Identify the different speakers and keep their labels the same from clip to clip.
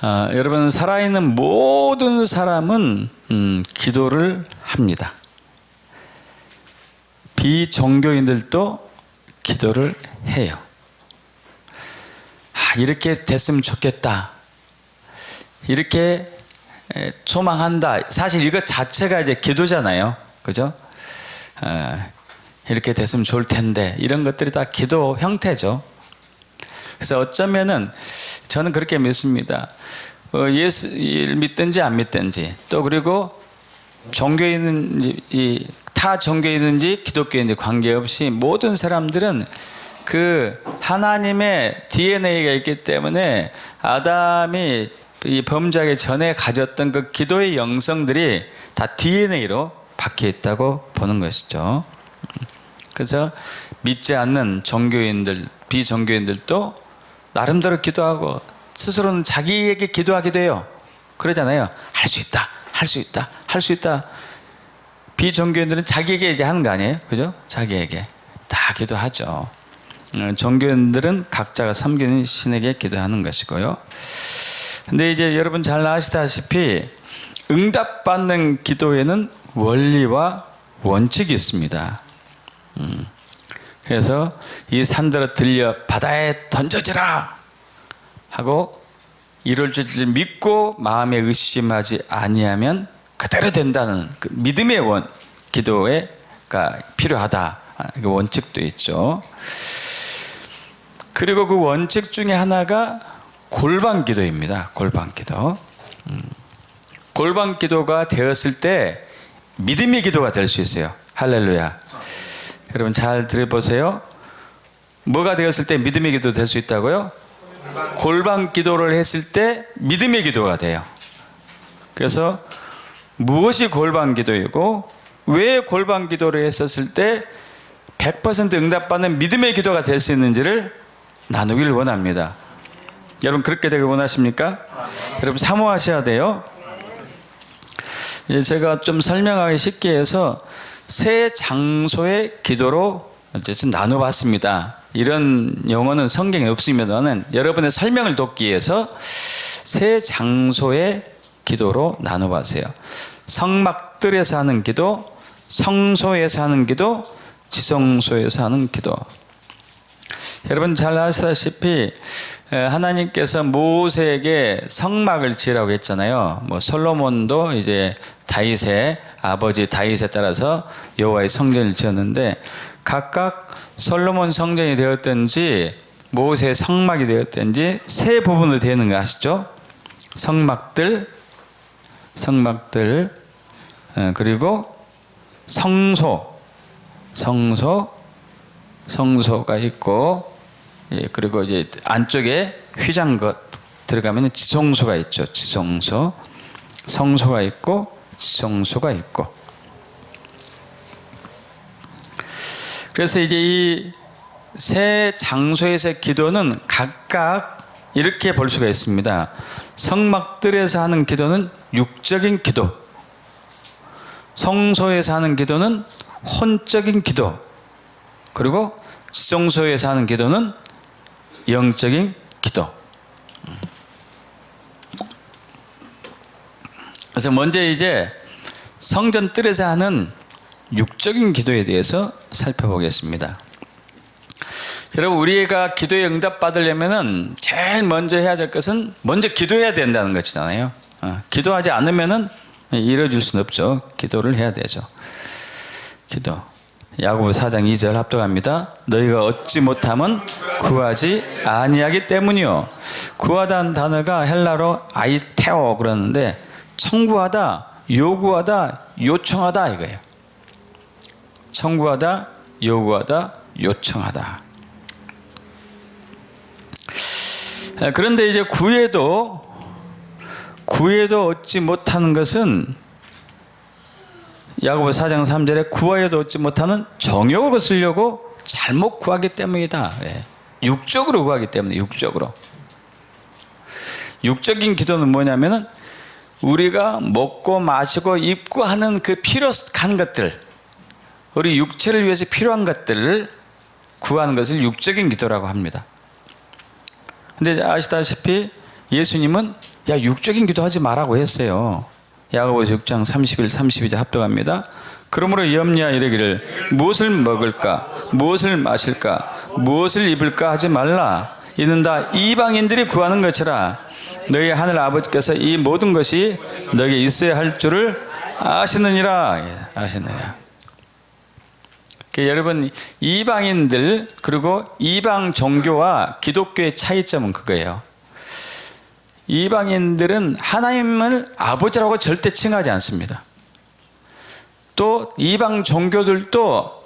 Speaker 1: 여러분, 살아있는 모든 사람은 기도를 합니다. 비종교인들도 기도를 해요. 이렇게 됐으면 좋겠다, 이렇게 소망한다. 사실 이것 자체가 이제 기도잖아요, 그죠? 이렇게 됐으면 좋을 텐데, 이런 것들이 다 기도 형태죠. 그래서 어쩌면은 저는 그렇게 믿습니다. 예수를 믿든지 안 믿든지, 또 그리고 종교인인지 타 종교인인지 기독교인인지 관계없이 모든 사람들은 그 하나님의 DNA가 있기 때문에 아담이 이 범죄하기 전에 가졌던 그 기도의 영성들이 다 DNA로 박혀 있다고 보는 것이죠. 그래서 믿지 않는 종교인들, 비종교인들도 나름대로 기도하고 스스로는 자기에게 기도하기도 해요. 그러잖아요. 할 수 있다, 할 수 있다, 할 수 있다. 비종교인들은 자기에게 이제 하는 거 아니에요, 그죠? 자기에게 다 기도하죠. 종교인들은 각자가 섬기는 신에게 기도하는 것이고요. 근데 이제 여러분 잘 아시다시피 응답받는 기도에는 원리와 원칙이 있습니다. 그래서 이 산들어 들려 바다에 던져지라 하고 이룰 줄 믿고 마음에 의심하지 아니하면 그대로 된다는 그 믿음의 기도가 필요하다, 그 원칙도 있죠. 그리고 그 원칙 중에 하나가 골방 기도입니다. 골방 기도. 골방 기도가 되었을 때 믿음의 기도가 될 수 있어요. 할렐루야. 여러분 잘 들어보세요. 뭐가 되었을 때 믿음의 기도 될 수 있다고요? 골방 기도를 했을 때 믿음의 기도가 돼요. 그래서 무엇이 골방 기도이고 왜 골방 기도를 했었을 때 100% 응답받는 믿음의 기도가 될 수 있는지를 나누기를 원합니다. 여러분 그렇게 되길 원하십니까? 여러분 사모하셔야 돼요. 제가 좀 설명하기 쉽게 해서 세 장소의 기도로 좀 나눠봤습니다. 이런 용어는 성경에 없으면은 여러분의 설명을 돕기 위해서 세 장소의 기도로 나눠봤어요. 성막들에서 하는 기도, 성소에서 하는 기도, 지성소에서 하는 기도. 여러분 잘 아시다시피 하나님께서 모세에게 성막을 지으라고 했잖아요. 뭐 솔로몬도 이제 다윗의 아버지 다윗에 따라서 여호와의 성전을 지었는데, 각각 솔로몬 성전이 되었든지 모세의 성막이 되었든지 세 부분으로 되는 거 아시죠? 성막들, 그리고 성소가 있고, 그리고 이제 안쪽에 휘장 들어가면 지성소가 있죠. 지성소, 성소가 있고 지성소가 있고. 그래서 이제 이 세 장소에서의 기도는 각각 이렇게 볼 수가 있습니다. 성막들에서 하는 기도는 육적인 기도, 성소에서 하는 기도는 혼적인 기도, 그리고 지성소에서 하는 기도는 영적인 기도. 그래서 먼저 이제 성전 뜰에서 하는 육적인 기도에 대해서 살펴보겠습니다. 여러분 우리가 기도에 응답받으려면은 제일 먼저 해야 될 것은 먼저 기도해야 된다는 것이잖아요. 기도하지 않으면은 이루어질 수는 없죠. 기도를 해야 되죠. 기도. 야고보 4장 2절 합독합니다. 너희가 얻지 못함은 구하지 아니하기 때문이요. 구하다는 단어가 헬라로 아이테오 그러는데 청구하다, 요구하다, 요청하다 이거예요. 청구하다, 요구하다, 요청하다. 그런데 이제 구해도 얻지 못하는 것은 야고보 4장 3절에 구하여도 얻지 못하는 정욕으로 쓰려고 잘못 구하기 때문이다. 육적으로 구하기 때문에. 육적인 기도는 뭐냐면은 우리가 먹고 마시고 입고 하는 그 필요한 것들, 우리 육체를 위해서 필요한 것들을 구하는 것을 육적인 기도라고 합니다. 근데 아시다시피 예수님은 야, 육적인 기도하지 말라고 했어요. 야고보서 6장 31, 32절 합독합니다. 그러므로 염려하여 이르기를 무엇을 먹을까, 무엇을 마실까, 무엇을 입을까 하지 말라. 이는 다 이방인들이 구하는 것이라. 너희 하늘 아버지께서 이 모든 것이 너에게 있어야 할 줄을 아시느니라. 아시느니라. 여러분, 이방인들 그리고 이방 종교와 기독교의 차이점은 그거예요. 이방인들은 하나님을 아버지라고 절대 칭하지 않습니다. 또 이방 종교들도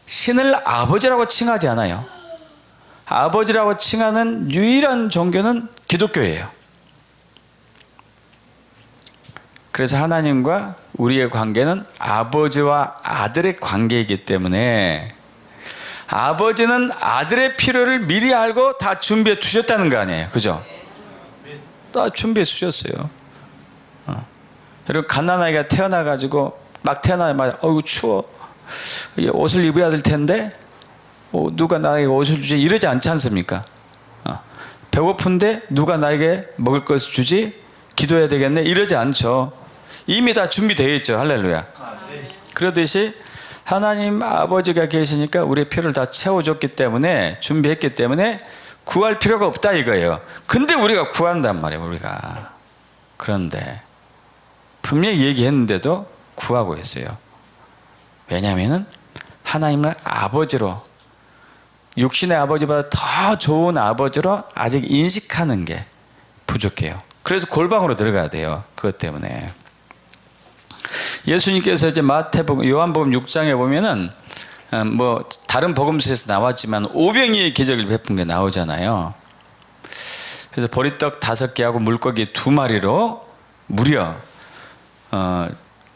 Speaker 1: 신을 아버지라고 칭하지 않아요. 아버지라고 칭하는 유일한 종교는 기독교예요. 그래서 하나님과 우리의 관계는 아버지와 아들의 관계이기 때문에 아버지는 아들의 필요를 미리 알고 다 준비해 두셨다는 거 아니에요. 그죠? 다 준비해 주셨어요. 여러분, 갓난아이가 태어나가지고 막 태어나자마자 어이구 추워, 옷을 입어야 될 텐데 누가 나에게 옷을 주지 이러지 않지 않습니까? 배고픈데 누가 나에게 먹을 것을 주지, 기도해야 되겠네 이러지 않죠. 이미 다 준비되어 있죠. 할렐루야. 그러듯이 하나님 아버지가 계시니까 우리의 필요를 다 채워줬기 때문에, 준비했기 때문에 구할 필요가 없다 이거예요. 근데 우리가 구한단 말이에요. 우리가. 그런데 분명히 얘기했는데도 구하고 있어요. 왜냐하면 하나님을 아버지로, 육신의 아버지보다 더 좋은 아버지로 아직 인식하는 게 부족해요. 그래서 골방으로 들어가야 돼요. 그것 때문에. 예수님께서 이제 마태복음, 요한복음 6장에 보면은 뭐 다른 복음서에서 나왔지만 오병이의 기적을 베푼 게 나오잖아요. 그래서 보리떡 5개하고 물고기 2마리로 무려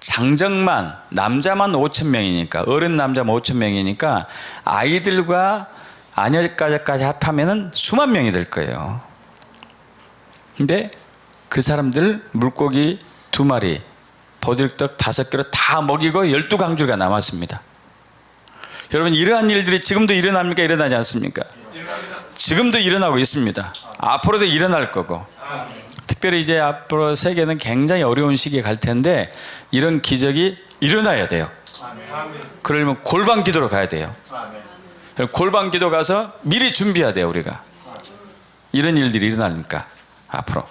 Speaker 1: 장정만, 남자만 5,000명이니까, 어른 남자만 5,000명이니까 아이들과 아녀까지 합하면은 수만 명이 될 거예요. 근데 그 사람들 물고기 2마리, 보리떡 5개로 다 먹이고 12강주가 남았습니다. 여러분, 이러한 일들이 지금도 일어납니까? 일어나지 않습니까? 지금도 일어나고 있습니다. 앞으로도 일어날 거고. 특별히 이제 앞으로 세계는 굉장히 어려운 시기에 갈 텐데 이런 기적이 일어나야 돼요. 그러려면 골방 기도로 가야 돼요. 골방 기도 가서 미리 준비해야 돼요. 우리가 이런 일들이 일어나니까 앞으로.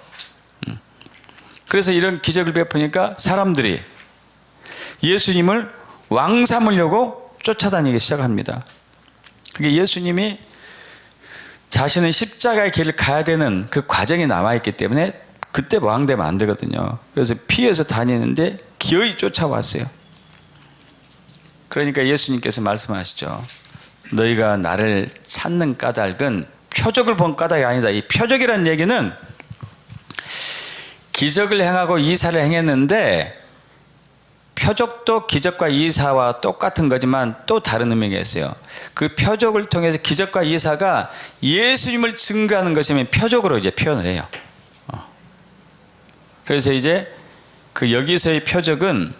Speaker 1: 그래서 이런 기적을 베푸니까 사람들이 예수님을 왕 삼으려고 쫓아다니기 시작합니다. 그게 예수님이 자신은 십자가의 길을 가야 되는 그 과정이 남아있기 때문에 그때 왕 되면 안 되거든요. 그래서 피해서 다니는데 기어이 쫓아왔어요. 그러니까 예수님께서 말씀하시죠. 너희가 나를 찾는 까닭은 표적을 본 까닭이 아니다. 이 표적이라는 얘기는 기적을 행하고 이사를 행했는데, 표적도 기적과 이사와 똑같은 거지만 또 다른 의미가 있어요. 그 표적을 통해서 기적과 이사가 예수님을 증거하는 것이면 표적으로 이제 표현을 해요. 그래서 이제 그 여기서의 표적은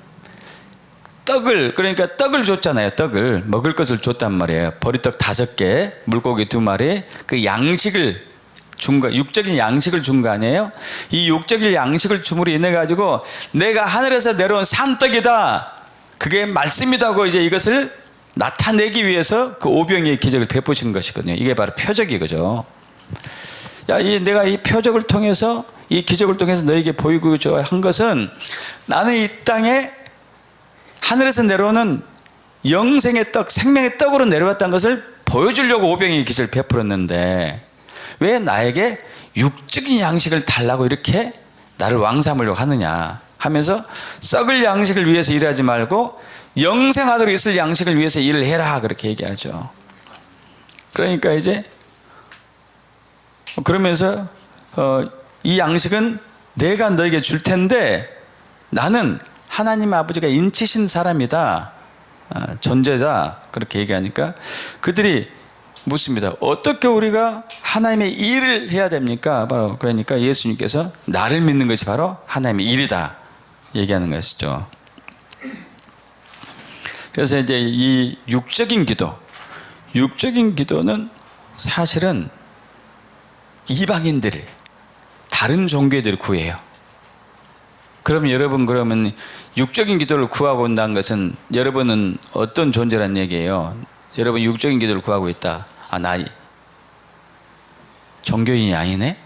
Speaker 1: 떡을, 그러니까 떡을 줬잖아요. 떡을, 먹을 것을 줬단 말이에요. 보리떡 5개, 물고기 2마리, 그 양식을 준 거, 육적인 양식을 준 거 아니에요? 이 육적인 양식을 줌으로 인해 가지고 내가 하늘에서 내려온 산떡이다, 그게 말씀이다고 이제 이것을 나타내기 위해서 그 오병이의 기적을 베푸신 것이거든요. 이게 바로 표적이거죠. 야, 내가 이 표적을 통해서, 이 기적을 통해서 너에게 보이고 한 것은 나는 이 땅에 하늘에서 내려오는 영생의 떡, 생명의 떡으로 내려왔다는 것을 보여주려고 오병이의 기적을 베풀었는데 왜 나에게 육적인 양식을 달라고 이렇게 나를 왕 삼으려고 하느냐 하면서, 썩을 양식을 위해서 일하지 말고 영생하도록 있을 양식을 위해서 일을 해라, 그렇게 얘기하죠. 그러니까 이제 그러면서 이 양식은 내가 너에게 줄 텐데 나는 하나님 아버지가 인치신 사람이다, 존재다, 그렇게 얘기하니까 그들이 묻습니다. 어떻게 우리가 하나님의 일을 해야 됩니까? 바로 그러니까 예수님께서 나를 믿는 것이 바로 하나님의 일이다 얘기하는 것이죠. 그래서 이제 이 육적인 기도는 사실은 이방인들이 다 다른 종교들을 구해요. 그럼 여러분, 그러면 육적인 기도를 구하고 온다는 것은 여러분은 어떤 존재란 얘기예요? 여러분 육적인 기도를 구하고 있다. 아, 나 종교인이 아니네?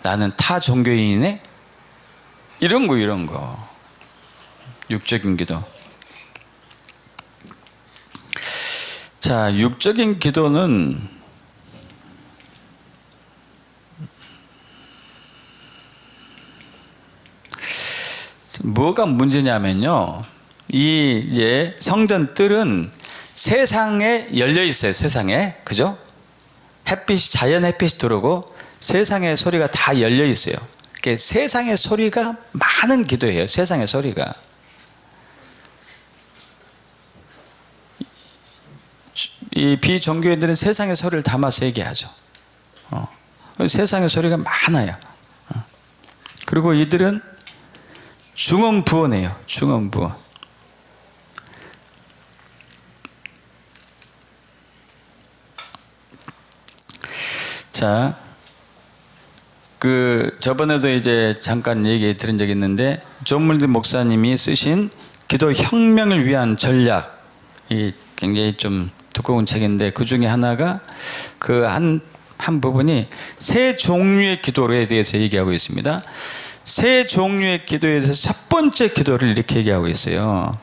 Speaker 1: 나는 타 종교인이네? 이런 거. 육적인 기도. 자, 육적인 기도는 뭐가 문제냐면요, 이 성전 뜰은 세상에 열려 있어요. 세상에, 그죠? 햇빛이, 자연 햇빛이 들어오고 세상의 소리가 다 열려 있어요. 그러니까 세상의 소리가 많은 기도예요. 세상의 소리가. 이 비종교인들은 세상의 소리를 담아서 얘기하죠. 세상의 소리가 많아요. 그리고 이들은 중언부언해요. 중언부언. 자, 저번에도 이제 잠깐 얘기 들은 적이 있는데, 존 물리 목사님이 쓰신 기도 혁명을 위한 전략이 굉장히 좀 두꺼운 책인데, 그 중에 하나가 한 부분이 세 종류의 기도에 대해서 얘기하고 있습니다. 세 종류의 기도에 대해서 첫 번째 기도를 이렇게 얘기하고 있어요.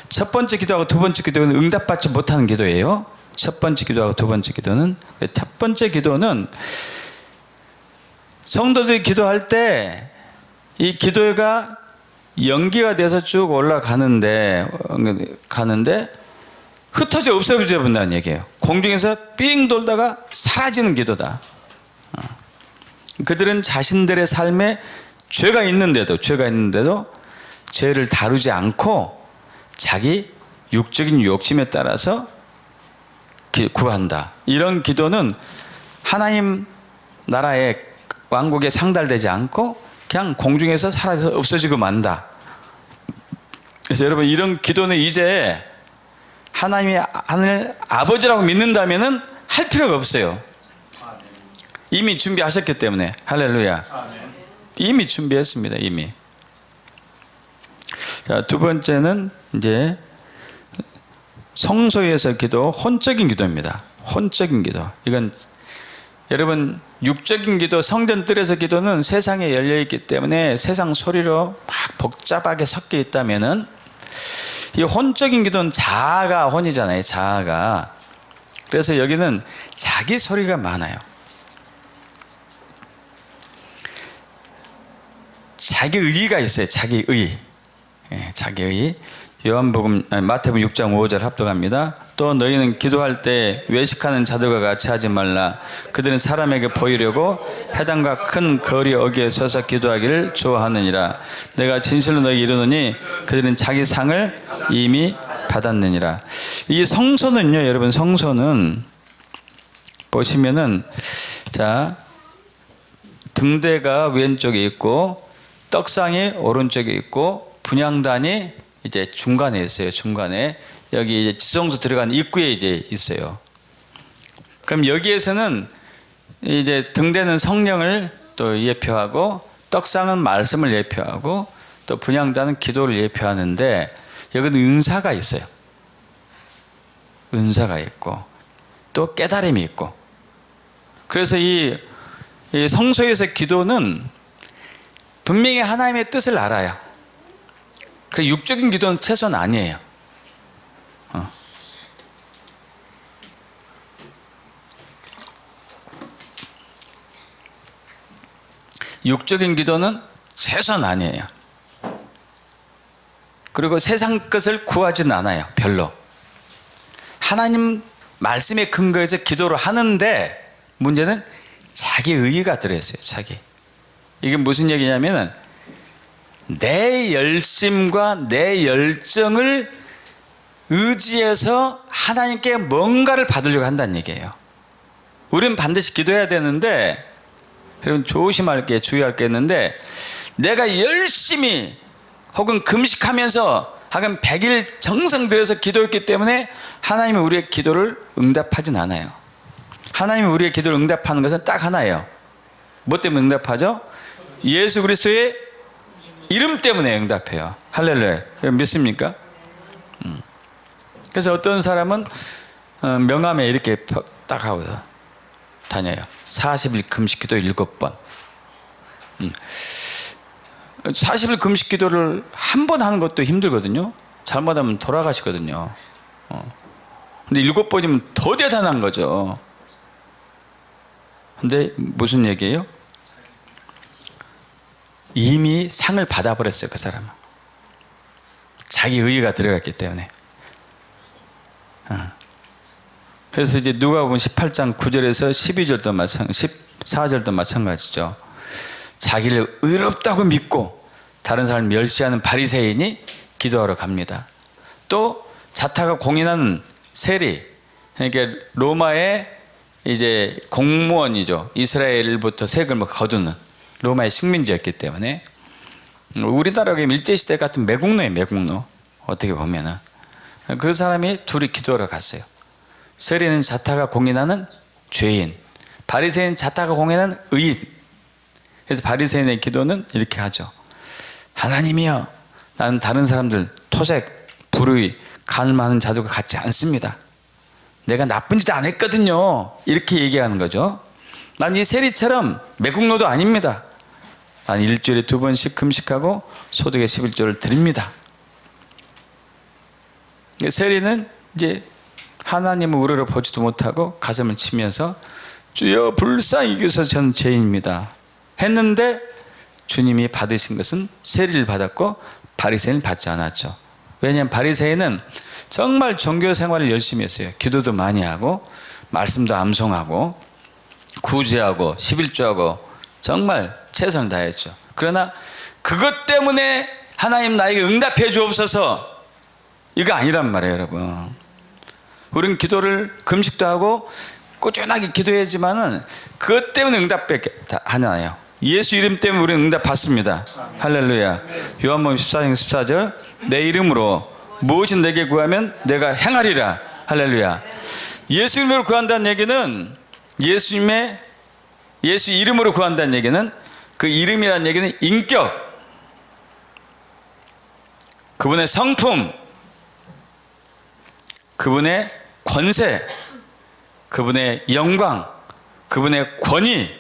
Speaker 1: 첫 번째 기도하고 두 번째 기도는 응답받지 못하는 기도예요. 첫 번째 기도하고 두 번째 기도는, 첫 번째 기도는 성도들이 기도할 때 이 기도가 연기가 돼서 쭉 올라가는데 흩어져 없어져 본다는 얘기예요. 공중에서 삥 돌다가 사라지는 기도다. 그들은 자신들의 삶에 죄가 있는데도 죄를 다루지 않고 자기 육적인 욕심에 따라서 구한다. 이런 기도는 하나님 나라의 왕국에 상달되지 않고 그냥 공중에서 사라져서 없어지고 만다. 그래서 여러분, 이런 기도는 이제 하나님이 하늘 아버지라고 믿는다면은 할 필요가 없어요. 이미 준비하셨기 때문에. 할렐루야. 이미 준비했습니다. 이미. 자, 두 번째는 이제 성소에서 기도, 혼적인 기도입니다. 혼적인 기도. 이건 여러분, 육적인 기도, 성전 뜰에서 기도는 세상에 열려있기 때문에 세상 소리로 막 복잡하게 섞여 있다면은, 이 혼적인 기도는 자아가 혼이잖아요. 자아가. 그래서 여기는 자기 소리가 많아요. 자기 의의가 있어요. 자기 의. 자기 의. 마태복음 6장 5절 합독합니다. 또 너희는 기도할 때 외식하는 자들과 같이 하지 말라. 그들은 사람에게 보이려고 회당과 큰 거리 어귀에 서서 기도하기를 좋아하느니라. 내가 진실로 너희에게 이르노니 그들은 자기 상을 이미 받았느니라. 이 성소는요, 여러분, 성소는 보시면은, 자, 등대가 왼쪽에 있고 떡상이 오른쪽에 있고 분향단이 이제 중간에 있어요. 중간에. 여기 이제 지성소 들어간 입구에 이제 있어요. 그럼 여기에서는 이제 등대는 성령을 또 예표하고, 떡상은 말씀을 예표하고, 또 분향단은 기도를 예표하는데, 여기는 은사가 있어요. 은사가 있고 또 깨달음이 있고. 그래서 이 성소에서 기도는 분명히 하나님의 뜻을 알아요. 그 육적인 기도는 최소는 아니에요. 육적인 기도는 최소는 아니에요. 그리고 세상 것을 구하지는 않아요. 별로. 하나님 말씀에 근거해서 기도를 하는데, 문제는 자기 의의가 들어있어요. 자기. 이게 무슨 얘기냐면, 내 열심과 내 열정을 의지해서 하나님께 뭔가를 받으려고 한다는 얘기예요. 우리는 반드시 기도해야 되는데, 여러분 조심할 게, 주의할 게 있는데, 내가 열심히 혹은 금식하면서 하긴 100일 정성 들여서 기도했기 때문에 하나님이 우리의 기도를 응답하진 않아요. 하나님이 우리의 기도를 응답하는 것은 딱 하나예요. 뭐 때문에 응답하죠? 예수 그리스도의 이름 때문에 응답해요. 할렐루야. 믿습니까? 그래서 어떤 사람은 명함에 이렇게 딱 하고 다녀요. 40일 금식기도 7번. 40일 금식기도를 한 번 하는 것도 힘들거든요. 잘못하면 돌아가시거든요. 근데 7번이면 더 대단한 거죠. 근데 무슨 얘기예요? 이미 상을 받아버렸어요. 그 사람은 자기 의의가 들어갔기 때문에. 그래서 이제 누가복음 18장 9절에서 12절도 14절도 마찬가지죠. 자기를 의롭다고 믿고 다른 사람을 멸시하는 바리새인이 기도하러 갑니다. 또 자타가 공인하는 세리, 그러니까 로마의 이제 공무원이죠. 이스라엘부터 세금을 거두는 로마의 식민지였기 때문에 우리나라가 일제시대 같은 매국노예요. 매국노. 어떻게 보면은 그 사람이 둘이 기도하러 갔어요. 세리는 자타가 공인하는 죄인, 바리새인 자타가 공인하는 의인. 그래서 바리새인의 기도는 이렇게 하죠. 하나님이여, 나는 다른 사람들 토색, 불의, 간을 많은 자들과 같지 않습니다. 내가 나쁜 짓 안 했거든요. 이렇게 얘기하는 거죠. 난 이 세리처럼 매국노도 아닙니다. 난 일주일에 2번씩 금식하고 소득의 11조를 드립니다. 세리는 이제 하나님을 우러러 보지도 못하고 가슴을 치면서 주여 불쌍히 여기소서 저는 죄인입니다 했는데 주님이 받으신 것은 세리를 받았고 바리새인을 받지 않았죠. 왜냐하면 바리새인은 정말 종교 생활을 열심히 했어요. 기도도 많이 하고 말씀도 암송하고 구제하고 11조하고 정말 최선을 다했죠. 그러나 그것 때문에 하나님 나에게 응답해 주옵소서 이거 아니란 말이에요. 여러분, 우리는 기도를 금식도 하고 꾸준하게 기도해야지만은 그것 때문에 응답하나요? 예수 이름 때문에 우리는 응답 받습니다. 할렐루야. 요한복음 14장 14절 내 이름으로 무엇이 내게 구하면 내가 행하리라. 할렐루야. 예수 이름으로 구한다는 얘기는 예수 이름으로 구한다는 얘기는 그 이름이라는 얘기는 인격, 그분의 성품, 그분의 권세, 그분의 영광, 그분의 권위,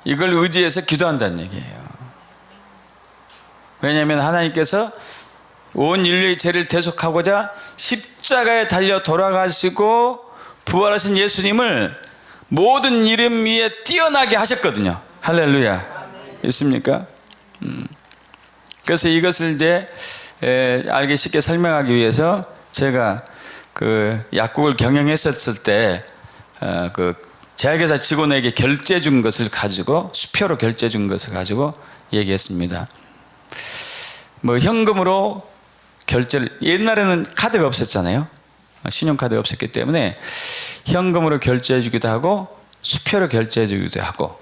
Speaker 1: 이걸 의지해서 기도한다는 얘기예요. 왜냐하면 하나님께서 온 인류의 죄를 대속하고자 십자가에 달려 돌아가시고 부활하신 예수님을 모든 이름 위에 뛰어나게 하셨거든요. 할렐루야. 있습니까? 그래서 이것을 이제 알기 쉽게 설명하기 위해서 제가 그 약국을 경영했었을 때 그 제약회사 직원에게 결제 준 것을 가지고 수표로 결제 준 것을 가지고 얘기했습니다. 뭐 현금으로 결제를, 옛날에는 카드가 없었잖아요. 신용카드가 없었기 때문에 현금으로 결제해 주기도 하고 수표로 결제해 주기도 하고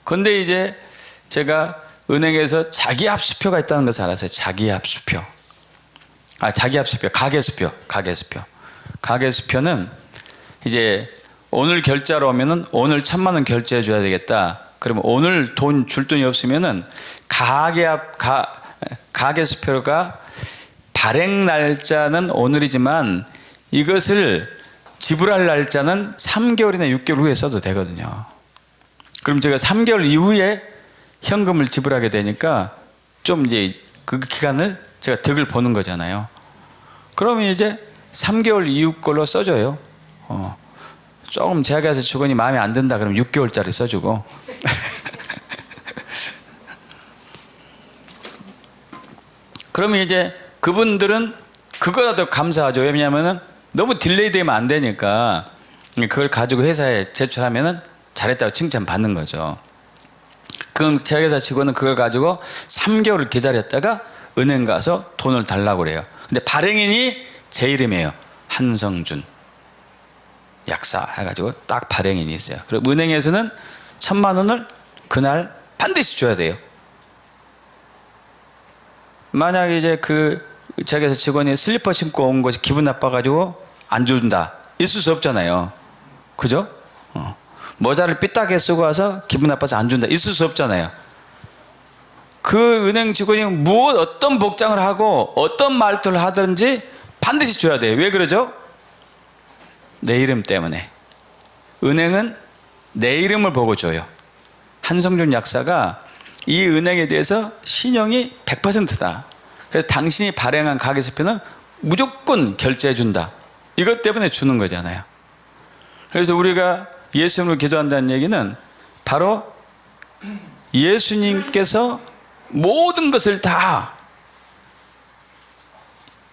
Speaker 1: 근데 이제 제가 은행에서 자기합수표가 있다는 것을 알았어요. 자기합수표. 자기합수표, 가계수표. 가계수표는 이제 오늘 결제하러 오면은 오늘 1,000만 원 결제해 줘야 되겠다. 그러면 오늘 줄 돈이 없으면은 가계수표가 발행 날짜는 오늘이지만 이것을 지불할 날짜는 3개월이나 6개월 후에 써도 되거든요. 그럼 제가 3개월 이후에 현금을 지불하게 되니까 좀 이제 그 기간을 제가 득을 보는 거잖아요. 그러면 이제 3개월 이후 걸로 써줘요. 조금 제약회사 직원이 마음에 안 든다 그러면 6개월짜리 써주고 그러면 이제 그분들은 그거라도 감사하죠. 왜냐하면 너무 딜레이 되면 안 되니까 그걸 가지고 회사에 제출하면 잘했다고 칭찬받는 거죠. 그럼 제약회사 직원은 그걸 가지고 3개월을 기다렸다가 은행 가서 돈을 달라고 그래요. 근데 발행인이 제 이름이에요. 한성준 약사 해가지고 딱 발행인이 있어요. 그리고 은행에서는 1,000만 원을 그날 반드시 줘야 돼요. 만약에 이제 그 제약회사 직원이 슬리퍼 신고 온 것이 기분 나빠가지고 안 준다, 있을 수 없잖아요. 그죠? 모자를 삐딱하게 쓰고 와서 기분 나빠서 안 준다. 있을 수 없잖아요. 그 은행 직원이 어떤 복장을 하고 어떤 말투를 하든지 반드시 줘야 돼요. 왜 그러죠? 내 이름 때문에. 은행은 내 이름을 보고 줘요. 한성준 약사가 이 은행에 대해서 신용이 100%다. 그래서 당신이 발행한 가계수표는 무조건 결제해 준다. 이것 때문에 주는 거잖아요. 그래서 우리가 예수님으로 기도한다는 얘기는 바로 예수님께서 모든 것을 다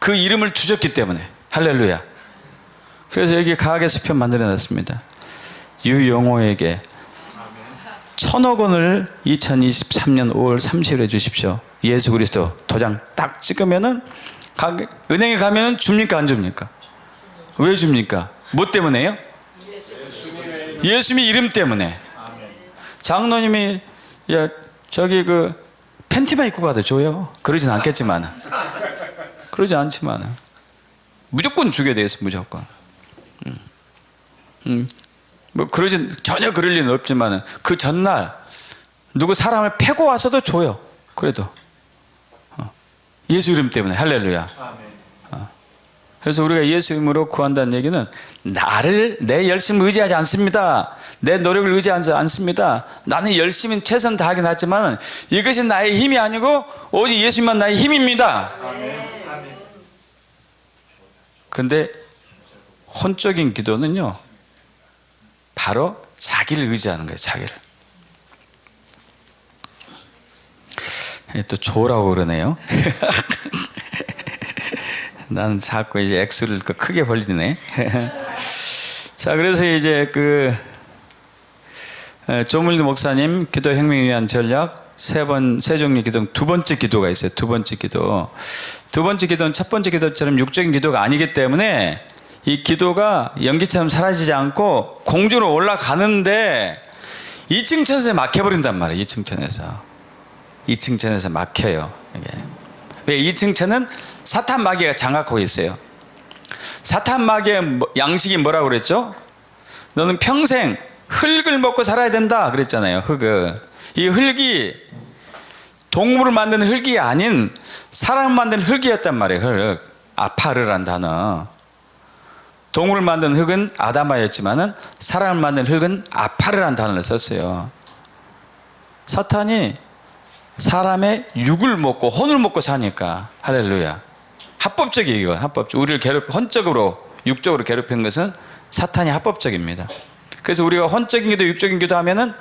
Speaker 1: 그 이름을 주셨기 때문에. 할렐루야. 그래서 여기 가계수표 만들어 놨습니다. 유영호에게 1,000억 원을 2023년 5월 30일에 주십시오. 예수 그리스도 도장 딱 찍으면은 은행에 가면은 줍니까 안 줍니까? 왜 줍니까? 뭐 때문에요? 예수님의 이름 때문에. 장로님이 야 저기 그 팬티만 입고 가도 줘요. 그러진 않겠지만, 그러지 않지만 무조건 주게 돼 있어. 무조건. 뭐 그러진 전혀 그럴 리는 없지만 그 전날 누구 사람을 패고 와서도 줘요. 그래도 예수 이름 때문에. 할렐루야. 그래서 우리가 예수 이름으로 구한다는 얘기는 나를 내 열심을 의지하지 않습니다. 내 노력을 의지하지 않습니다. 나는 열심히 최선 다하긴 하지만 이것이 나의 힘이 아니고 오직 예수님만 나의 힘입니다. 근데 혼적인 기도는요, 바로 자기를 의지하는 거예요. 자기를. 또 조라고 그러네요. 나는 자꾸 이제 액수를 크게 벌리네. 자, 그래서 이제 조물리 목사님 기도 혁명을 위한 전략 세 종류 기도, 두 번째 기도가 있어요. 두 번째 기도. 두 번째 기도는 첫 번째 기도처럼 육적인 기도가 아니기 때문에 이 기도가 연기처럼 사라지지 않고 공중으로 올라가는데 2층 천에서 막혀버린단 말이에요. 2층 천에서. 2층 천에서 막혀요. 이게. 왜 2층 천은 사탄 마귀가 장악하고 있어요. 사탄 마귀의 양식이 뭐라고 그랬죠? 너는 평생 흙을 먹고 살아야 된다 그랬잖아요. 흙을. 이 흙이 동물을 만드는 흙이 아닌 사람을 만드는 흙이었단 말이에요. 흙. 아파르란 단어. 동물을 만든 흙은 아다마였지만은 사람을 만든 흙은 아파르란 단어를 썼어요. 사탄이 사람의 육을 먹고 혼을 먹고 사니까. 할렐루야. 합법적이에요. 합법적. 우리를 혼적으로 육적으로 괴롭히는 것은 사탄이 합법적입니다. 그래서 우리가 혼적인 기도, 육적인 기도 하면은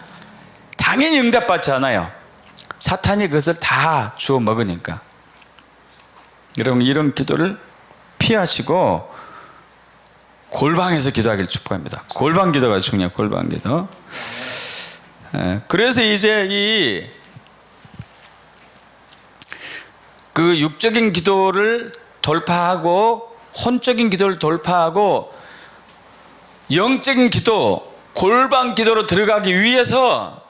Speaker 1: 당연히 응답받지 않아요. 사탄이 그것을 다 주워 먹으니까. 여러분, 이런 기도를 피하시고 골방에서 기도하기를 축복합니다. 골방 기도가 중요해요. 골방 기도. 그래서 이제 그 육적인 기도를 돌파하고 혼적인 기도를 돌파하고 영적인 기도, 골방 기도로 들어가기 위해서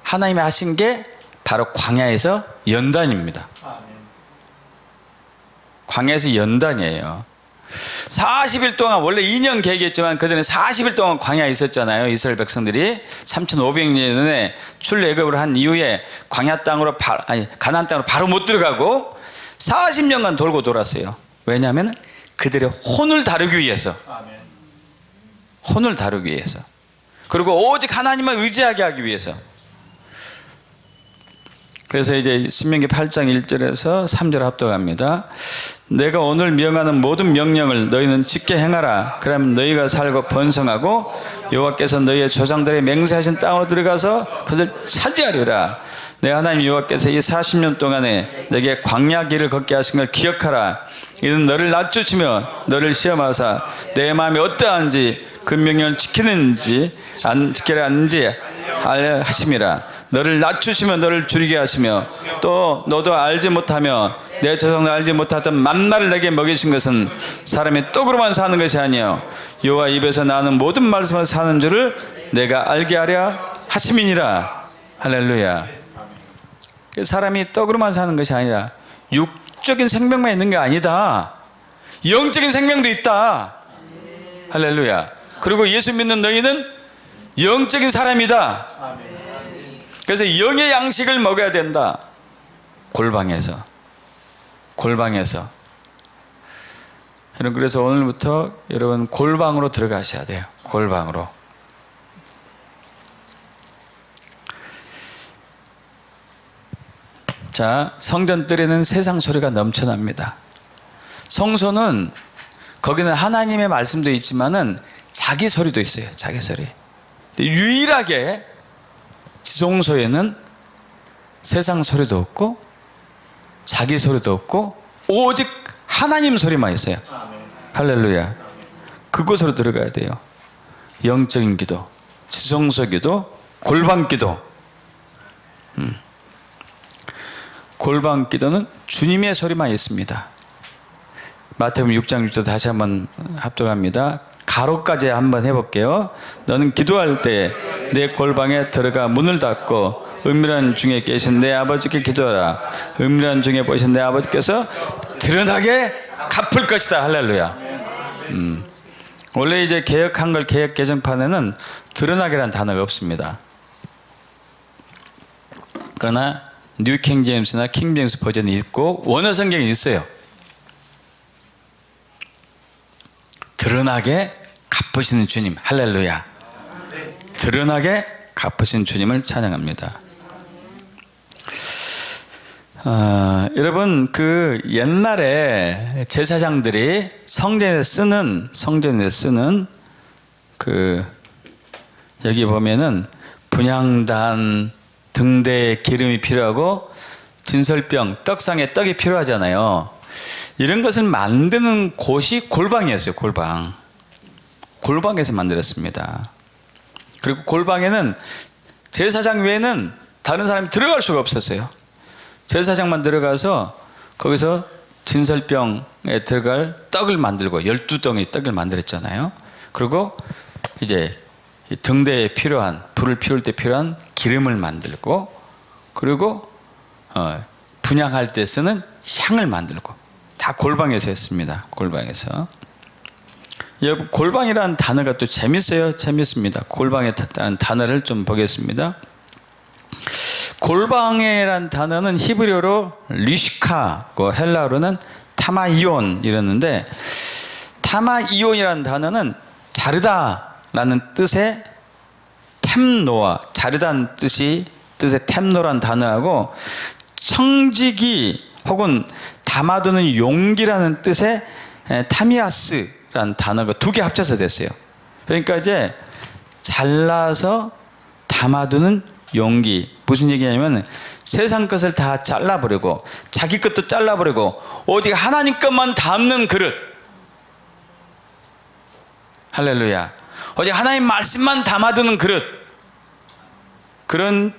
Speaker 1: 하나님이 하신 게 바로 광야에서 연단입니다. 광야에서 연단이에요. 40일 동안, 원래 2년 계획했지만 그들은 40일 동안 광야에 있었잖아요. 이스라엘 백성들이 3500년에 출애굽을 한 이후에 광야 땅으로 가나안 땅으로 바로 못 들어가고 40년간 돌고 돌았어요. 왜냐하면 그들의 혼을 다루기 위해서. 혼을 다루기 위해서. 그리고 오직 하나님만 의지하게 하기 위해서. 그래서 이제 신명기 8장 1절에서 3절 합독합니다. 내가 오늘 명하는 모든 명령을 너희는 지켜 행하라. 그러면 너희가 살고 번성하고 여호와께서 너희의 조상들의 맹세하신 땅으로 들어가서 그것을 차지하리라. 내 하나님 여호와께서 이 40년 동안에 내게 광야 길을 걷게 하신 걸 기억하라. 이는 너를 낮추시며 너를 시험하사 내 마음이 어떠한지 그 명령을 지키는지 안 지키려 하는지 알려 하심이라. 너를 낮추시며 너를 줄이게 하시며 또 너도 알지 못하며 내 조상도 알지 못하던 만나를 내게 먹이신 것은 사람이 떡으로만 사는 것이 아니요 여호와 입에서 나오는 모든 말씀을 사는 줄을 내가 알게 하려 하심이니라. 할렐루야. 사람이 떡으로만 사는 것이 아니라 육적인 생명만 있는 게 아니다. 영적인 생명도 있다. 할렐루야. 그리고 예수 믿는 너희는 영적인 사람이다. 그래서 영의 양식을 먹어야 된다. 골방에서. 여러분, 그래서 오늘부터 여러분 골방으로 들어가셔야 돼요. 골방으로. 자, 성전뜰에는 세상 소리가 넘쳐납니다. 성소는 거기는 하나님의 말씀도 있지만은 자기 소리도 있어요. 자기 소리. 유일하게 지성소에는 세상 소리도 없고 자기 소리도 없고 오직 하나님 소리만 있어요. 할렐루야. 그곳으로 들어가야 돼요. 영적인 기도, 지성소 기도, 골방 기도. 골방 기도는 주님의 소리만 있습니다. 마태복음 6장 6절 다시 한번 합독합니다. 가로까지 한번 해볼게요. 너는 기도할 때 내 골방에 들어가 문을 닫고 은밀한 중에 계신 내 아버지께 기도하라. 은밀한 중에 보신 내 아버지께서 드러나게 갚을 것이다. 할렐루야. 원래 이제 개역 한글 개역 개정판에는 드러나게란 단어가 없습니다. 그러나 뉴 킹제임스나 킹제임스 버전이 있고 원어 성경이 있어요. 드러나게 갚으시는 주님. 할렐루야. 드러나게 갚으신 주님을 찬양합니다. 여러분, 그 옛날에 제사장들이 성전에 쓰는 그 여기 보면은 분향단, 등대에 기름이 필요하고 진설병, 떡상에 떡이 필요하잖아요. 이런 것을 만드는 곳이 골방이었어요. 골방에서 만들었습니다. 그리고 골방에는 제사장 외에는 다른 사람이 들어갈 수가 없었어요. 제사장만 들어가서 거기서 진설병에 들어갈 떡을 만들고 12덩이 떡을 만들었잖아요. 그리고 이제 등대에 필요한, 불을 피울 때 필요한 기름을 만들고, 그리고 분향할 때 쓰는 향을 만들고, 다 골방에서 했습니다. 골방에서. 여러분, 골방이라는 단어가 또 재밌습니다. 골방이라는 단어를 좀 보겠습니다. 골방이라는 단어는 히브리어로 리시카, 헬라어로는 타마이온 이랬는데, 타마이온이라는 단어는 자르다라는 뜻의 템노아, 자르다는 뜻의 템노라는 단어하고 청지기 혹은 담아두는 용기라는 뜻의 타미아스라는 단어가 두 개 합쳐서 됐어요. 그러니까 이제 잘라서 담아두는 용기. 무슨 얘기냐면 세상 것을 다 잘라버리고 자기 것도 잘라버리고 오직 하나님 것만 담는 그릇. 할렐루야. 오직 하나님 말씀만 담아두는 그릇. 그런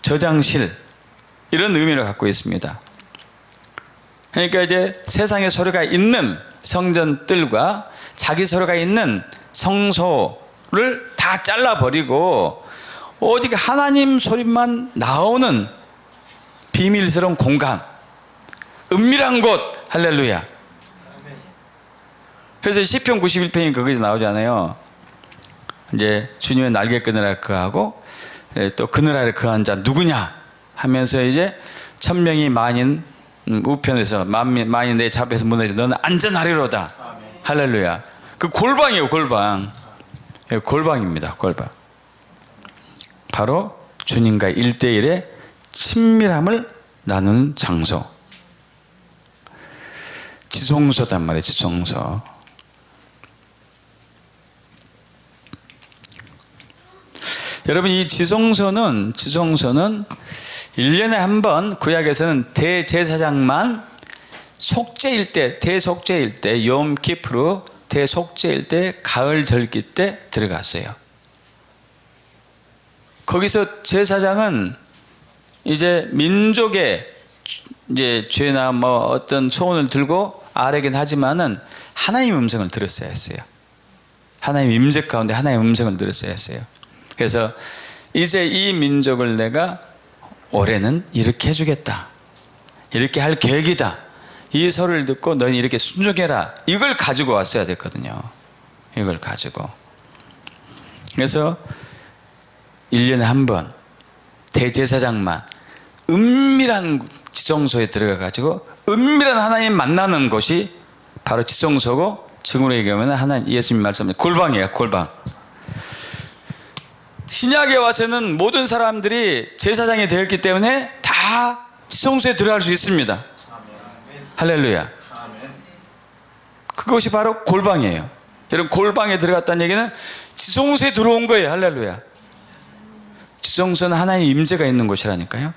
Speaker 1: 저장실, 이런 의미를 갖고 있습니다. 그러니까 이제 세상의 소리가 있는 성전뜰과 자기 소리가 있는 성소를 다 잘라버리고 오직 하나님 소리만 나오는 비밀스러운 공간, 은밀한 곳. 할렐루야. 그래서 시편 91편이 거기서 나오잖아요. 이제 주님의 날개 그늘 아래 거하고 또 그늘 아래 거한 자 누구냐 하면서 이제 천명이 만인 우편에서 만인 내 잡에서 무너져 너는 안전하리로다. 할렐루야. 그 골방이에요. 골방입니다. 골방. 바로 주님과 1대1의 친밀함을 나누는 장소. 지성소단 말이에요. 지성소. 여러분, 이 지성소는 1년에 한 번 구약에서는 대제사장만 속죄일 때, 대속죄일 때, 욤키프루 대속죄일 때, 가을 절기 때 들어갔어요. 거기서 제사장은 이제 민족의 이제 죄나 뭐 어떤 소원을 들고 아뢰긴 하지만은 하나님의 음성을 들었어야 했어요. 하나님의 임재 가운데 하나님의 음성을 들었어야 했어요. 그래서 이제 이 민족을 내가 올해는 이렇게 해주겠다, 이렇게 할 계획이다, 이 소리를 듣고 너는 이렇게 순종해라, 이걸 가지고 왔어야 됐거든요. 이걸 가지고. 그래서 1년에 한 번 대제사장만 은밀한 지성소에 들어가 가지고 은밀한 하나님 만나는 곳이 바로 지성소고, 지금으로 얘기하면 하나님 예수님 말씀은 골방이에요. 골방. 신약에 와서는 모든 사람들이 제사장이 되었기 때문에 다 지성소에 들어갈 수 있습니다. 할렐루야. 그것이 바로 골방이에요. 여러분, 골방에 들어갔다는 얘기는 지성소에 들어온 거예요. 할렐루야. 지성소는 하나님의 임재가 있는 곳이라니까요.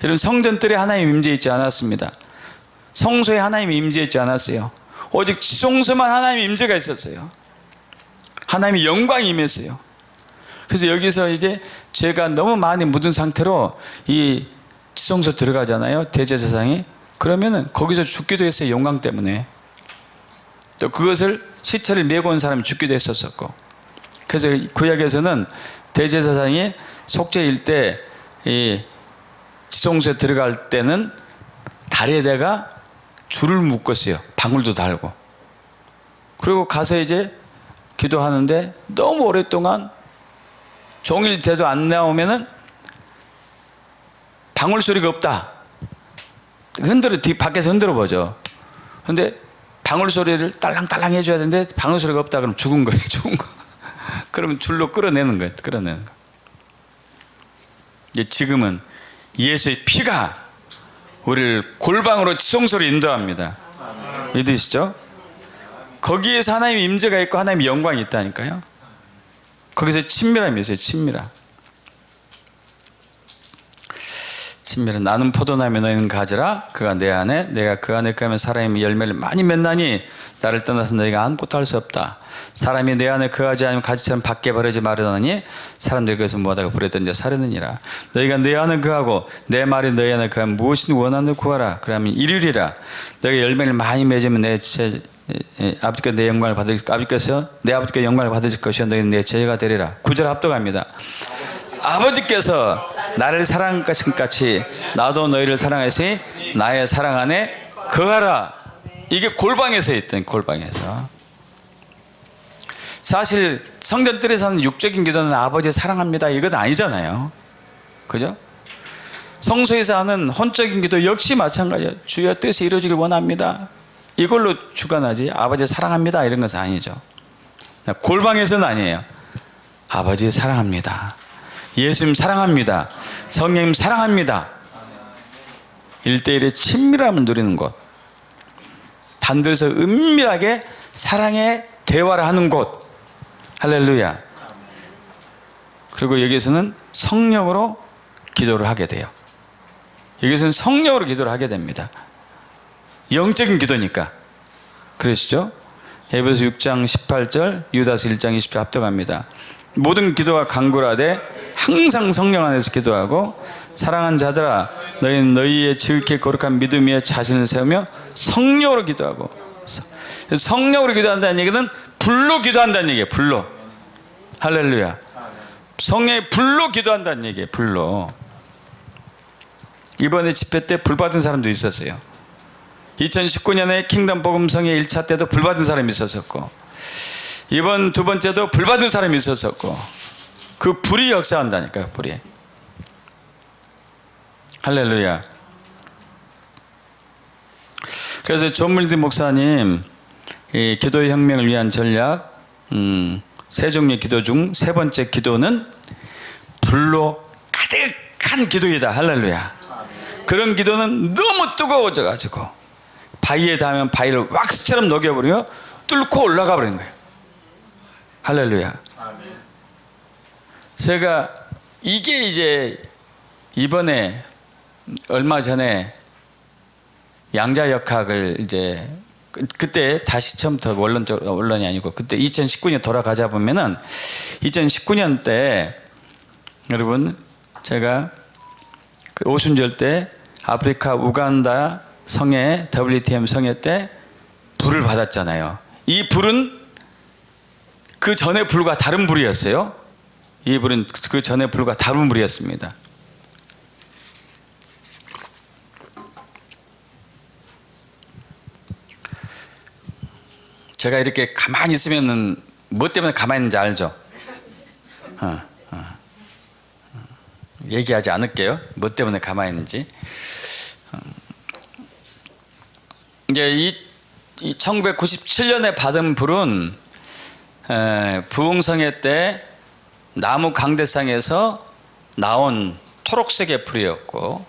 Speaker 1: 여러분, 성전들에 하나님의 임재 있지 않았습니다. 성소에 하나님의 임재 있지 않았어요. 오직 지성소만 하나님의 임재가 있었어요. 하나님의 영광이 임했어요. 그래서 여기서 이제 죄가 너무 많이 묻은 상태로 이 지성소 들어가잖아요. 대제사장이. 그러면은 거기서 죽기도 했어요. 영광 때문에. 또 그것을 시체를 메고 온 사람이 죽기도 했었고. 그래서 구약에서는 대제사장이 속죄일 때 이 지성소에 들어갈 때는 다리에다가 줄을 묶었어요. 방울도 달고. 그리고 가서 이제 기도하는데 너무 오랫동안 종일 제도 안 나오면은 방울 소리가 없다. 뒤 밖에서 흔들어 보죠. 근데 방울 소리를 딸랑딸랑 해줘야 되는데 방울 소리가 없다 그러면 죽은 거예요. 죽은 거. 그러면 줄로 끌어내는 거예요. 끌어내는 거. 이제 지금은 예수의 피가 우리를 골방으로 지성소로 인도합니다. 믿으시죠? 거기에서 하나님의 임재가 있고 하나님의 영광이 있다니까요. 거기서 친밀함이 있어요. 친밀함. 친밀함. 나는 포도나무에 너희는 가지라. 그가 내 안에, 내가 그 안에 가면 사람이 열매를 많이 맺나니 나를 떠나서 너희가 아무것도 할 수 없다. 사람이 내 안에 거하지 않으면 가지처럼 밖에 버리지 마르다니 사람들이 그것을 무하다가 불에 던져 사르느니라. 너희가 내 안에 거하고 내 말이 너희 안에 거하면 무엇이든 원하는 구하라. 그러면 이루리라. 너희가 열매를 많이 맺으면 내 아버지께 내 영광을 받을, 아버지께서 내 아버지께 영광을 받으실 것이요 너희는 내 제자가 되리라. 9절 합독합니다. 아버지께서 나를 사랑한 것 같이 나도 너희를 사랑하시 나의 사랑 안에 거하라. 이게 골방에서 있던, 골방에서. 사실 성전들에서 하는 육적인 기도는 아버지 사랑합니다 이건 아니잖아요. 그죠? 성소에서 하는 혼적인 기도 역시 마찬가지예요. 주여 뜻이 이루어지길 원합니다. 이걸로 주관하지 아버지 사랑합니다 이런 것은 아니죠. 골방에서는 아니에요. 아버지 사랑합니다. 예수님 사랑합니다. 성령님 사랑합니다. 1대1의 친밀함을 누리는 곳. 단둘이서 은밀하게 사랑의 대화를 하는 곳. 할렐루야. 그리고 여기서는 성령으로 기도를 하게 돼요. 여기서는 성령으로 기도를 하게 됩니다. 영적인 기도니까. 그러시죠? 에베소 6장 18절, 유다서 1장 20절 합독합니다. 모든 기도와 간구하되 항상 성령 안에서 기도하고 사랑하는 자들아 너희는 너희의 지극히 거룩한 믿음 위에 자신을 세우며 성령으로 기도하고. 성령으로 기도한다는 얘기는 불로 기도한다는 얘기예요. 불로. 할렐루야. 성령의 불로 기도한다는 얘기예요. 불로. 이번에 집회 때 불 받은 사람도 있었어요. 2019년에 킹덤 복음성의 1차 때도 불 받은 사람이 있었었고, 이번 두 번째도 불 받은 사람이 있었었고, 그 불이 역사한다니까요. 불이. 할렐루야. 그래서 존물디 목사님 이 기도의 혁명을 위한 전략, 세 종류의 기도 중 세 번째 기도는 불로 가득한 기도이다. 할렐루야. 그런 기도는 너무 뜨거워져 가지고 바위에 닿으면 바위를 왁스처럼 녹여버리며 뚫고 올라가 버리는 거예요. 할렐루야. 제가 이게 이제 이번에 얼마 전에 양자역학을 이제 그때 다시 처음부터 원론이 아니고 그때 2019년 돌아가자 보면은 2019년 때 여러분 제가 그 오순절 때 아프리카 우간다 성회 WTM 성회 때 불을 받았잖아요. 이 불은 그 전의 불과 다른 불이었어요. 이 불은 그 전의 불과 다른 불이었습니다. 제가 이렇게 가만히 있으면은 뭐 때문에 가만히 있는지 알죠? 얘기하지 않을게요. 뭐 때문에 가만히 있는지. 이제 이 1997년에 받은 불은 부흥성회 때 나무 강대상에서 나온 초록색의 불이었고,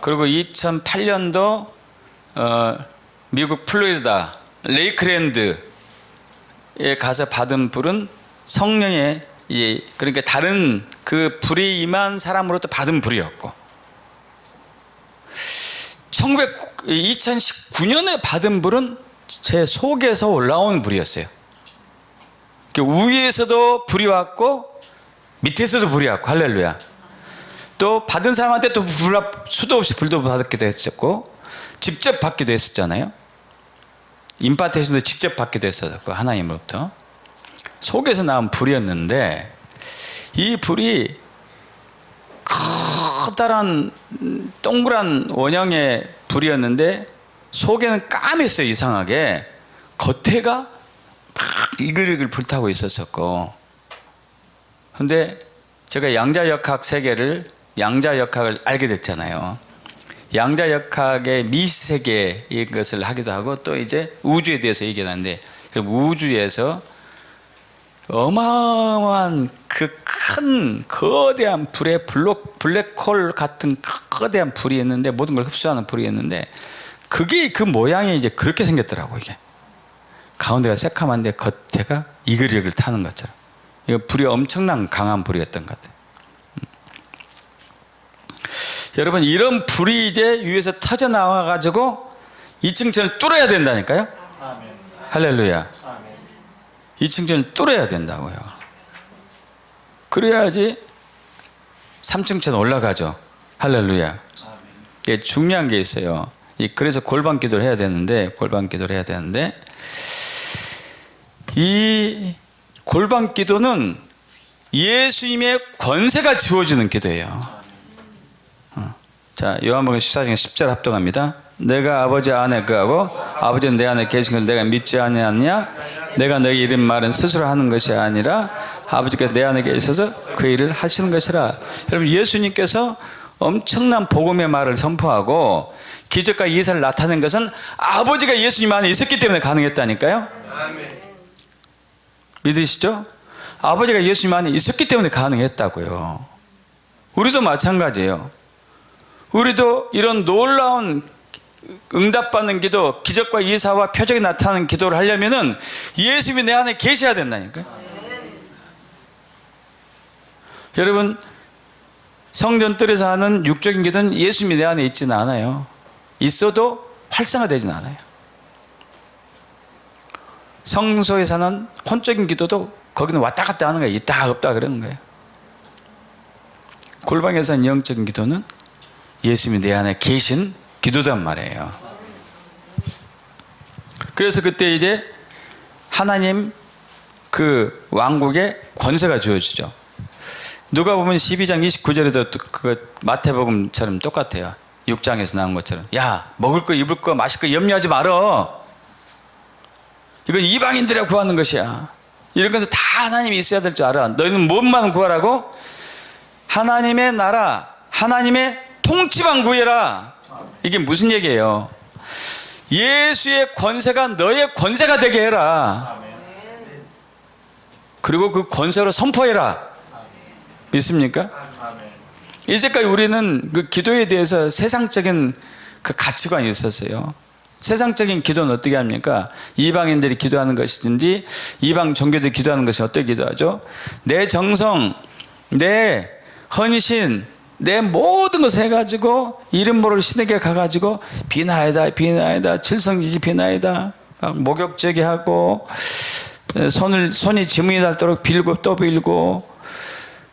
Speaker 1: 그리고 2008년도 미국 플로리다 레이크랜드에 가서 받은 불은 성령의, 그러니까 다른 그 불이 임한 사람으로부터 받은 불이었고, 2019년에 받은 불은 제 속에서 올라온 불이었어요. 위에서도 불이 왔고 밑에서도 불이 왔고, 할렐루야. 또 받은 사람한테 또 수도 없이 불도 받기도 했었고, 직접 받기도 했었잖아요. 임파테이션도 직접 받기도 했었고, 하나님으로부터 속에서 나온 불이었는데, 이 불이 커다란 동그란 원형의 불이었는데 속에는 까맸어요. 이상하게 겉에가 막 이글이글 불타고 있었었고, 근데 제가 양자역학 세계를, 양자역학을 알게 됐잖아요. 양자역학의 미세계의 것을 하기도 하고, 또 이제 우주에 대해서 얘기하는데, 우주에서 어마어마한 그 큰 거대한 불에 블랙홀 같은 거대한 불이 있는데, 모든 걸 흡수하는 불이 있는데, 그게 그 모양이 이제 그렇게 생겼더라고. 이게 가운데가 새카만데 겉에가 이글이글 타는 것처럼. 이거 불이 엄청난 강한 불이었던 것 같아요. 여러분, 이런 불이 이제 위에서 터져 나와 가지고 2층 천을 뚫어야 된다니까요. 아멘. 할렐루야. 아멘. 2층 천을 뚫어야 된다고요. 그래야지 3층 천 올라가죠. 할렐루야. 이게 중요한 게 있어요. 그래서 골방 기도를 해야 되는데, 이 골방 기도는 예수님의 권세가 지워지는 기도예요. 자, 요한복음 14장 10절 합동합니다. 내가 아버지 안에 거하고 아버지는 내 안에 계신 걸 내가 믿지 아니하느냐? 내가 너희 이름 말은 스스로 하는 것이 아니라 아버지께서 내 안에 계셔서 그 일을 하시는 것이라. 여러분, 예수님께서 엄청난 복음의 말을 선포하고 기적과 이사를 나타낸 것은 아버지가 예수님 안에 있었기 때문에 가능했다니까요. 믿으시죠? 아버지가 예수님 안에 있었기 때문에 가능했다고요. 우리도 마찬가지예요. 우리도 이런 놀라운 응답받는 기도, 기적과 이사와 표적이 나타나는 기도를 하려면은 예수님이 내 안에 계셔야 된다니까요. 여러분, 성전뜰에서 하는 육적인 기도는 예수님이 내 안에 있지는 않아요. 있어도 활성화되지는 않아요. 성소에서 하는 혼적인 기도도 거기는 왔다 갔다 하는 거예요. 있다 없다 그러는 거예요. 골방에서 하는 영적인 기도는 예수님이 내 안에 계신 기도단 말이에요. 그래서 그때 이제 하나님 그 왕국의 권세가 주어지죠. 누가 보면 12장 29절에도 그 마태복음처럼 똑같아요. 6장에서 나온 것처럼. 야, 먹을 거 입을 거 마실 거 염려하지 말어. 이건 이방인들이 구하는 것이야. 이런 것은 다 하나님이 있어야 될 줄 알아. 너희는 뭔만 구하라고? 하나님의 나라, 하나님의 통치만 구해라. 이게 무슨 얘기예요? 예수의 권세가 너의 권세가 되게 해라. 그리고 그 권세로 선포해라. 믿습니까? 이제까지 우리는 그 기도에 대해서 세상적인 그 가치관이 있었어요. 세상적인 기도는 어떻게 합니까? 이방인들이 기도하는 것이든지 이방 종교들이 기도하는 것이 어떻게 기도하죠? 내 정성, 내 헌신, 내 모든 것을 해가지고 이름 모를 신에게 가가지고 비나이다 비나이다 칠성지기 비나이다 목욕제기 하고 손이 지문이 닳도록 빌고 또 빌고,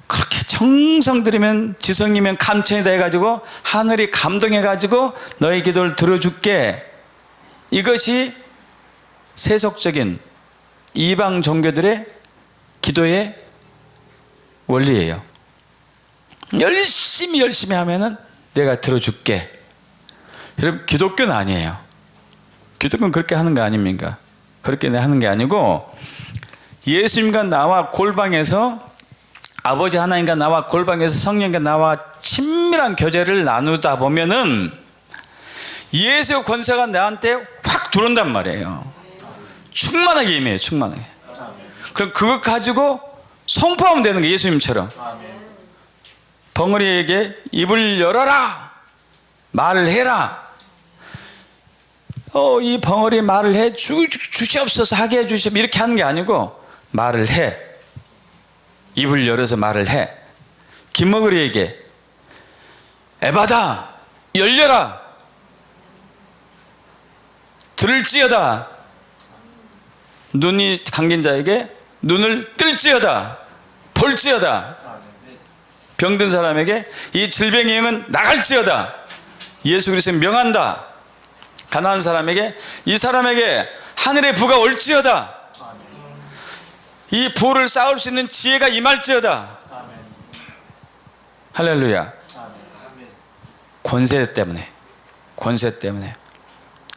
Speaker 1: 그렇게 정성 들이면 지성이면 감천이다 해가지고 하늘이 감동해가지고 너의 기도를 들어줄게. 이것이 세속적인 이방 종교들의 기도의 원리예요. 열심히 하면은 내가 들어줄게. 여러분, 기독교는 아니에요. 기독교는 그렇게 하는 거 아닙니까? 그렇게 하는 게 아니고, 예수님과 나와 골방에서 아버지 하나님과 나와 골방에서 성령과 나와 친밀한 교제를 나누다 보면은 예수의 권세가 나한테 확 들어온단 말이에요. 충만하게 임해요. 충만하게. 그럼 그거 가지고 선포하면 되는 거예요. 예수님처럼. 벙어리에게 입을 열어라, 말을 해라. 이 벙어리 말을 해 주시옵소서, 하게 해 주시옵소서, 이렇게 하는 게 아니고 말을 해. 입을 열어서 말을 해. 김머거리에게 에바다 열려라, 들을지어다. 눈이 감긴 자에게 눈을 뜰지어다, 볼지어다. 병든 사람에게 이 질병의 영은 나갈지어다. 예수 그리스도 명한다. 가난한 사람에게 이 사람에게 하늘의 부가 올지어다. 이 부를 쌓을 수 있는 지혜가 임할지어다. 할렐루야. 권세 때문에, 권세 때문에.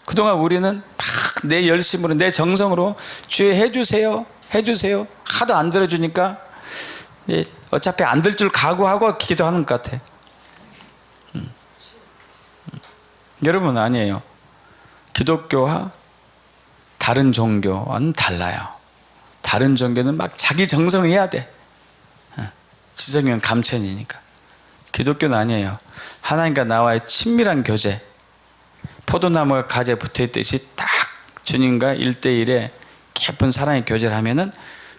Speaker 1: 그동안 우리는 막 내 열심으로, 내 정성으로 주여 해주세요, 해주세요 하도 안 들어주니까 어차피 안 들 줄 각오하고 기도하는 것 같아. 여러분, 아니에요. 기독교와 다른 종교와는 달라요. 다른 종교는 막 자기 정성 해야 돼. 지성이면 감천이니까. 기독교는 아니에요. 하나님과 나와의 친밀한 교제, 포도나무가 가지에 붙어있듯이 딱 주님과 1대1의 깊은 사랑의 교제를 하면은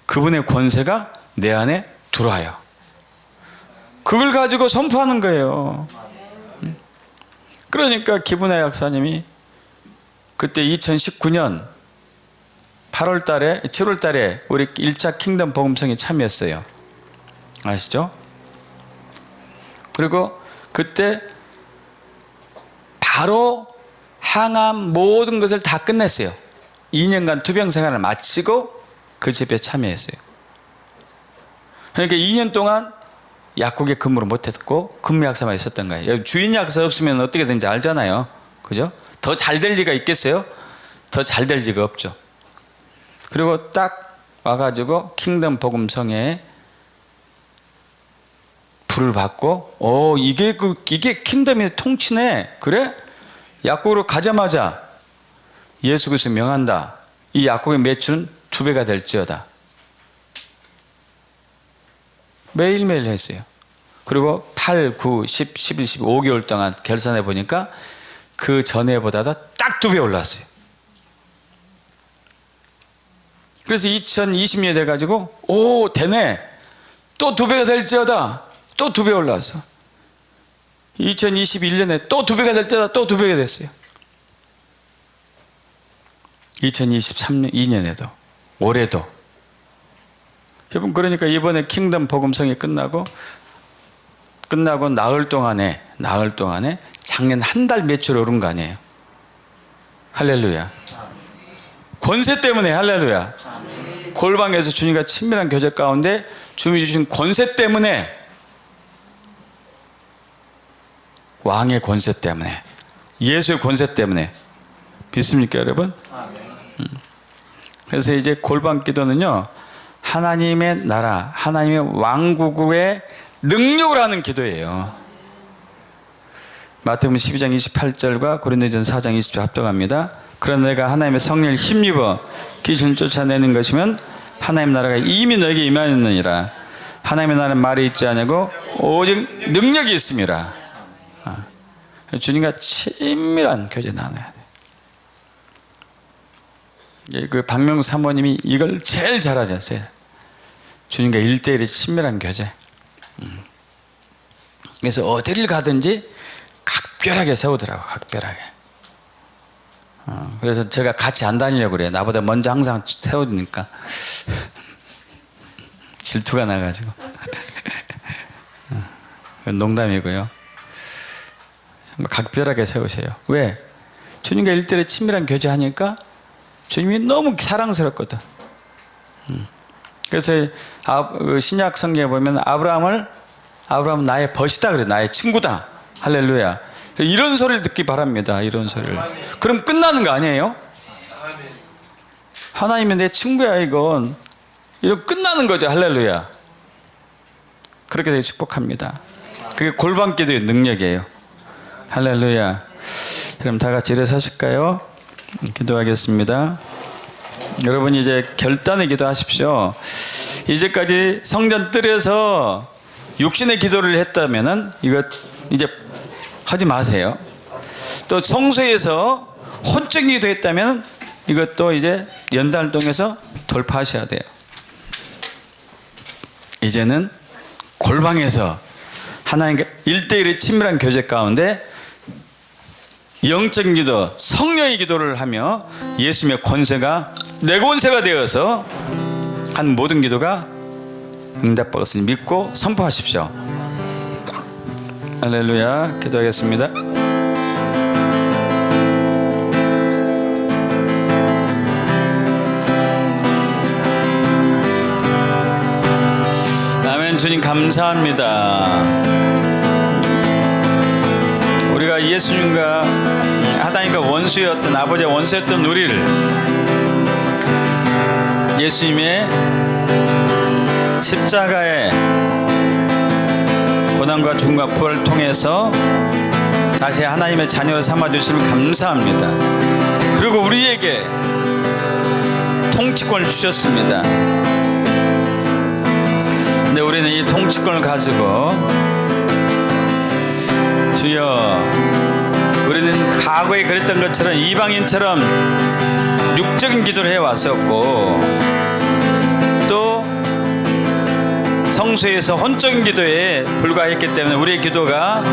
Speaker 1: 그분의 권세가 내 안에 들어와요. 그걸 가지고 선포하는 거예요. 그러니까 기분의 약사님이 그때 2019년 8월 달에, 7월 달에 우리 1차 킹덤 복음성에 참여했어요. 아시죠? 그리고 그때 바로 항암 모든 것을 다 끝냈어요. 2년간 투병 생활을 마치고 그 집에 참여했어요. 그러니까 2년 동안 약국에 근무를 못했고 근무 약사만 있었던 거예요. 주인 약사 없으면 어떻게 되는지 알잖아요. 그죠? 더 잘 될 리가 있겠어요? 더 잘 될 리가 없죠. 그리고 딱 와가지고 킹덤 복음성에 불을 받고, 이게 킹덤의 통치네. 그래? 약국으로 가자마자 예수 그리스도 명한다. 이 약국의 매출은 2배가 될지어다. 매일매일 했어요. 그리고 8, 9, 10, 11, 12, 5개월 동안 결산해 보니까 그 전에보다도 딱 2배 올랐어요. 그래서 2020년이 돼가지고 되네, 또 2배가 될지어다. 또 2배 올랐어. 2021년에 또 2배가 될지어다. 또 2배가 됐어요. 2023년 2년에도, 올해도. 여러분, 그러니까 이번에 킹덤 복음성이 끝나고 나흘 동안에 작년 한 달 매출 오른 거 아니에요. 할렐루야. 권세 때문에. 할렐루야. 골방에서 주님과 친밀한 교제 가운데 주님이 주신 권세 때문에, 왕의 권세 때문에, 예수의 권세 때문에. 믿습니까, 여러분? 그래서 이제 골방 기도는요, 하나님의 나라, 하나님의 왕국의 능력을 하는 기도예요. 마태복음 12장 28절과 고린도전서 4장 20절 합독합니다. 그러나 내가 하나님의 성령을 힘입어 귀신을 쫓아내는 것이면 하나님의 나라가 이미 너에게 임하였느니라. 하나님의 나라는 말이 있지 않고 오직 능력이 있습니다. 주님과 친밀한 교제 나눠야 돼. 그 박명수 사모님이 이걸 제일 잘하셨어요. 주님과 1대1의 친밀한 교제. 그래서 어디를 가든지 각별하게 세우더라고. 각별하게. 그래서 제가 같이 안 다니려고 그래요. 나보다 먼저 항상 세워주니까 질투가 나가지고. 농담이고요. 각별하게 세우세요. 왜? 주님과 1대1의 친밀한 교제하니까 주님이 너무 사랑스럽거든. 그래서 신약 성경에 보면 아브라함은 나의 벗이다 그래. 나의 친구다. 할렐루야. 이런 소리를 듣기 바랍니다. 이런 소리를. 그럼 끝나는 거 아니에요? 하나님이 내 친구야, 이건. 이러면 끝나는 거죠. 할렐루야. 그렇게 되게 축복합니다. 그게 골방 기도의 능력이에요. 할렐루야. 그럼 다 같이 일어서실까요? 기도하겠습니다. 여러분 이제 결단의 기도하십시오. 이제까지 성전 뜰에서 육신의 기도를 했다면은 이거 이제 하지 마세요. 또 성소에서 혼적인 기도 했다면 이것도 이제 연단을 통해서 돌파하셔야 돼요. 이제는 골방에서 하나님과 1대1의 친밀한 교제 가운데 영적인 기도, 성령의 기도를 하며 예수님의 권세가 내 권세가 되어서 한 모든 기도가 응답받았으니 믿고 선포하십시오. 할렐루야. 기도하겠습니다. 아멘. 주님 감사합니다. 우리가 예수님과 하나님과 원수였던, 아버지와 원수였던 우리를 예수님의 십자가의 고난과 죽음과 부활을 통해서 다시 하나님의 자녀로 삼아주시면 감사합니다. 그리고 우리에게 통치권을 주셨습니다. 근데 우리는 이 통치권을 가지고 주여, 우리는 과거에 그랬던 것처럼 이방인처럼 육적인 기도를 해왔었고, 또 성소에서 혼적인 기도에 불과했기 때문에 우리의 기도가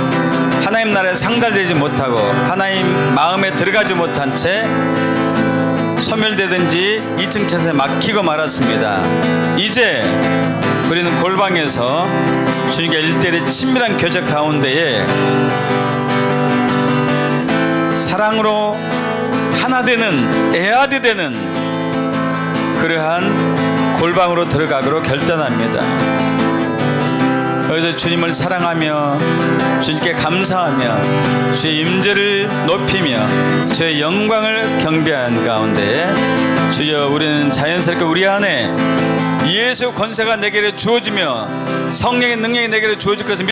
Speaker 1: 하나님 나라에 상달되지 못하고 하나님 마음에 들어가지 못한 채 소멸되든지 2층 차선에 막히고 말았습니다. 이제 우리는 골방에서 주님과 1대1의 친밀한 교제 가운데에 사랑으로 하나 되는, 애아드 되는 그러한 골방으로 들어가기로 결단합니다. 여기서 주님을 사랑하며 주님께 감사하며 주의 임재를 높이며 주의 영광을 경배하는 가운데 주여, 우리는 자연스럽게 우리 안에 예수 권세가 내게 주어지며 성령의 능력이 내게 주어질 것을